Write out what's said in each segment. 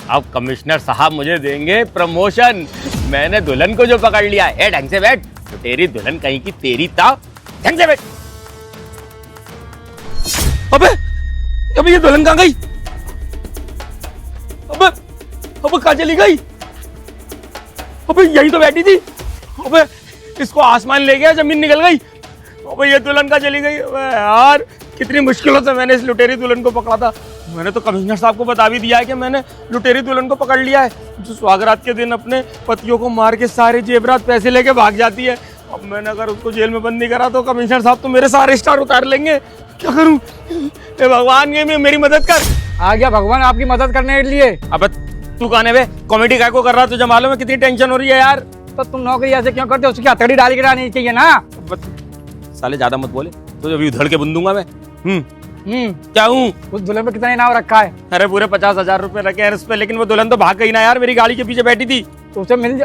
अब कमिश्नर साहब मुझे देंगे प्रमोशन। मैंने दुल्हन को जो पकड़ लिया है, ढंग से बैठ। तो तेरी दुल्हन कहीं की तेरी ताव, ढंग से बैठ। अबे ये दुल्हन कहाँ गई? अबे कहाँ चली गई? अबे यही तो बैठी थी। अबे इसको आसमान ले गया, जमीन निकल गई। अबे ये दुल्हन कहाँ चली गई? अबे यार कितनी मुश्किलों से मैंने इस लुटेरी दुल्हन को पकड़ा था। मैंने तो कमिश्नर साहब को बता भी दिया है कि मैंने लुटेरी दुल्हन को पकड़ लिया है, जो सुहागरात के दिन अपने पतियों को मार के सारे जेवरात पैसे लेके भाग जाती है। अब मैंने अगर उसको जेल में बंद नहीं करा तो कमिश्नर साहब तो मेरे सारे स्टार उतार लेंगे। क्या करूं? ए भगवान, ये मेरी मदद कर। आ गया भगवान आपकी मदद करने के लिए। अब तू कहने बे कॉमेडी काय को कर रहा, तुझे मालूम है कितनी टेंशन हो रही है यार। तो तुम नौकरी ऐसे क्यों करते हो? उसकी हथकड़ी डाल के आनी चाहिए ना। साले ज्यादा मत बोले, तो अभी उधड़ के बुन दूंगा मैं। क्या हूँ? उस दुल्हन पे कितना इनाम रखा है? अरे पूरे 50,000 रुपए रखे हैं उस पे, लेकिन वो दुल्हन तो भाग गई ना यार, मेरी गाड़ी के पीछे बैठी थी। तो उसे मिल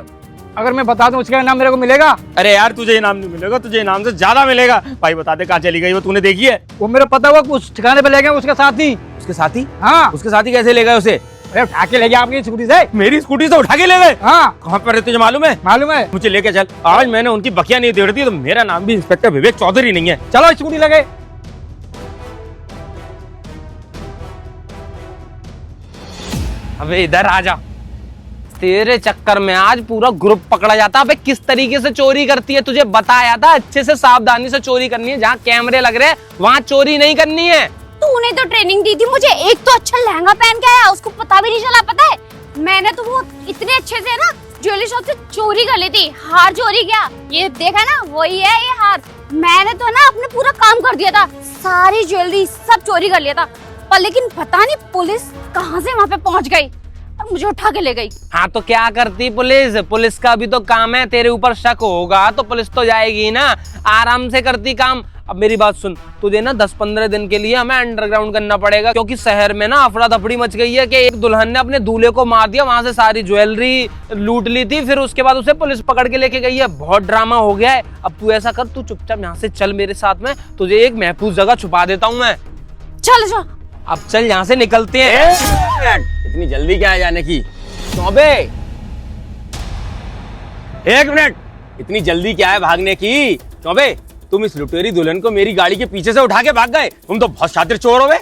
अगर मैं बता दूं उसका इनाम मेरे को मिलेगा? अरे यार तुझे इनाम नहीं मिलेगा, तुझे इनाम से ज्यादा मिलेगा। भाई बता दे कहाँ चली गई वो, तूने देखी है? वो मेरा पता हुआ उस ठिकाने पे ले गए उसके साथी। उसके साथी? हाँ। उसके साथी कैसे ले गए उसे? अरे उठा के ले गया आपकी स्कूटी से। मेरी स्कूटी से उठा के ले गए? हाँ। कहाँ पर है तुझे मालूम है? मालूम है। मुझे लेके चल। आज मैंने उनकी बकिया नहीं देड़ तो मेरा नाम भी इंस्पेक्टर विवेक चौधरी नहीं है। चलो स्कूटी लगे। अबे इधर आ जा, तेरे चक्कर में आज पूरा ग्रुप पकड़ा जाता। अबे किस तरीके से चोरी करती है तुझे बताया था, अच्छे से सावधानी से चोरी करनी है। जहाँ कैमरे लग रहे हैं वहाँ चोरी नहीं करनी है। तूने तो ट्रेनिंग दी थी मुझे। एक तो अच्छा लहंगा पहन के आया, उसको पता भी नहीं चला। पता है मैंने तो वो इतने अच्छे से ना ज्वेलरी शॉप से चोरी कर ली थी, हार चोरी किया। ये देखा ना, वही है ये हार। मैंने तो ना अपने पूरा काम कर दिया था, सारी ज्वेलरी सब चोरी कर लिया था। पर लेकिन पता नहीं पुलिस कहाँ से वहाँ पे पहुँच गई और मुझे उठा के ले गई। हाँ तो क्या करती पुलिस? पुलिस का भी तो काम है, तेरे ऊपर शक होगा तो पुलिस तो जाएगी ना। आराम से करती काम। अब मेरी बात सुन, तुझे ना 10-15 दिन के लिए हमें अंडरग्राउंड करना पड़ेगा, क्योंकि शहर में ना अफरा तफड़ी मच गई है कि एक दुल्हन ने अपने दूल्हे को मार दिया, वहां से सारी ज्वेलरी लूट ली थी, फिर उसके बाद उसे पुलिस पकड़ के लेके गई है। बहुत ड्रामा हो गया है। अब तू ऐसा कर, तू चुपचाप यहाँ से चल मेरे साथ में, तुझे एक महफूज जगह छुपा देता हूँ मैं। चल जा। अब चल यहाँ से निकलते हैं। इतनी जल्दी क्या है जाने की? चौबे एक मिनट, इतनी जल्दी क्या है भागने की? चौबे तुम इस लुटेरी दुल्हन को मेरी गाड़ी के पीछे से उठा के भाग गए, तुम तो बहुत शातिर चोर हो बे।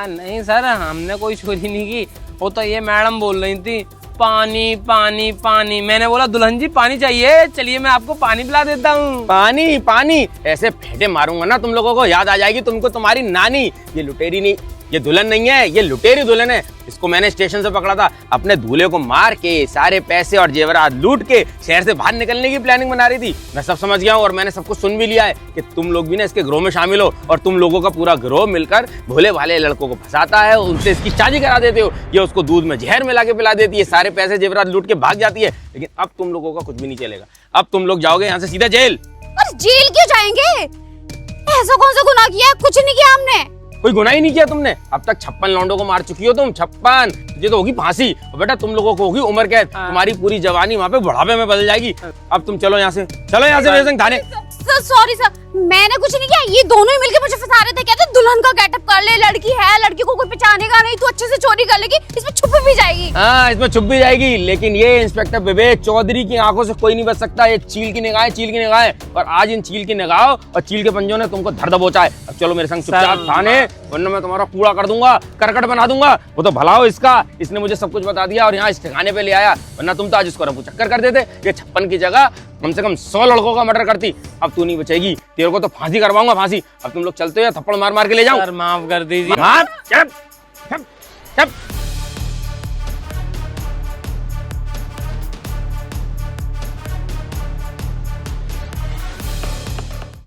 नहीं सर, हमने कोई चोरी नहीं की। वो तो ये मैडम बोल रही थी पानी पानी पानी। मैंने बोला दुल्हन जी पानी चाहिए, चलिए मैं आपको पानी पिला देता हूँ। पानी पानी ऐसे फेंटे मारूंगा ना तुम लोगों को, याद आ जाएगी तुमको तुम्हारी नानी। ये लुटेरी नहीं, ये दुल्हन नहीं है, ये लुटेरी दुल्हन है। इसको मैंने स्टेशन से पकड़ा था, अपने दूल्हे को मार के सारे पैसे और जेवरात लूट के शहर से बाहर निकलने की प्लानिंग बना रही थी। मैं सब समझ गया हूँ और मैंने सब कुछ सुन भी लिया है कि तुम लोग भी ना इसके गिरोह में शामिल हो, और तुम लोगों का पूरा गिरोह मिलकर भोले भाले लड़कों को फंसाता है, उनसे इसकी शादी करा देते हो। ये उसको दूध में जहर मिला के पिला देती है, सारे पैसे जेवरात लूट के भाग जाती है। लेकिन अब तुम लोगों का कुछ भी नहीं चलेगा, अब तुम लोग जाओगे यहाँ से सीधा जेल। अरे जेल क्यों जाएंगे? ऐसा कौन सा गुनाह किया? कुछ नहीं किया हमने। कोई गुनाह ही नहीं किया तुमने। अब तक 56 लौंडों को मार चुकी हो तुम, 56। तुझे तो होगी फांसी, और बेटा तुम लोगों को होगी उम्र कैद। तुम्हारी पूरी जवानी वहाँ पे बुढ़ापे में बदल जाएगी। अब तुम चलो यहाँ से, चलो यहाँ से वीरसिंह थाने। सॉरी सर, मैंने कुछ नहीं किया। ये दोनों ही मिलकर मुझे फंसा रहे थे। कहते दुल्हन का गेटअप कर ले, लड़की है, लड़की को कोई पहचानेगा नहीं, तू अच्छे से चोरी कर लेगी, इसमें छुप भी जाएगी। हाँ इसमें छुप भी जाएगी, लेकिन ये इंस्पेक्टर विवेक चौधरी की आंखों से कोई नहीं बच सकता। ये चील की निगाहें, चील की निगाहें, और आज इन चील की निगाहों और चील के पंजों ने तुमको धर दबोचा है। अब चलो मेरे संग चुपचाप थाने, वरना मैं तुम्हारा कूड़ा कर दूंगा, करकट बना दूंगा। वो तो भला हो इसका, इसने मुझे सब कुछ बता दिया और यहाँ इस ठिकाने पे ले आया, वरना तुम तो आज इसको रफू चक्कर कर देते। ये 56 की जगह कम से कम 100 लड़कों का मर्डर करती। अब तू नहीं बचेगी, तेरे को तो फांसी करवाऊंगा, फांसी। अब तुम लोग चलते हो या थप्पड़ मार मार के ले जाओ? सर माफ कर दीजिए। माफ? चुप चुप चुप।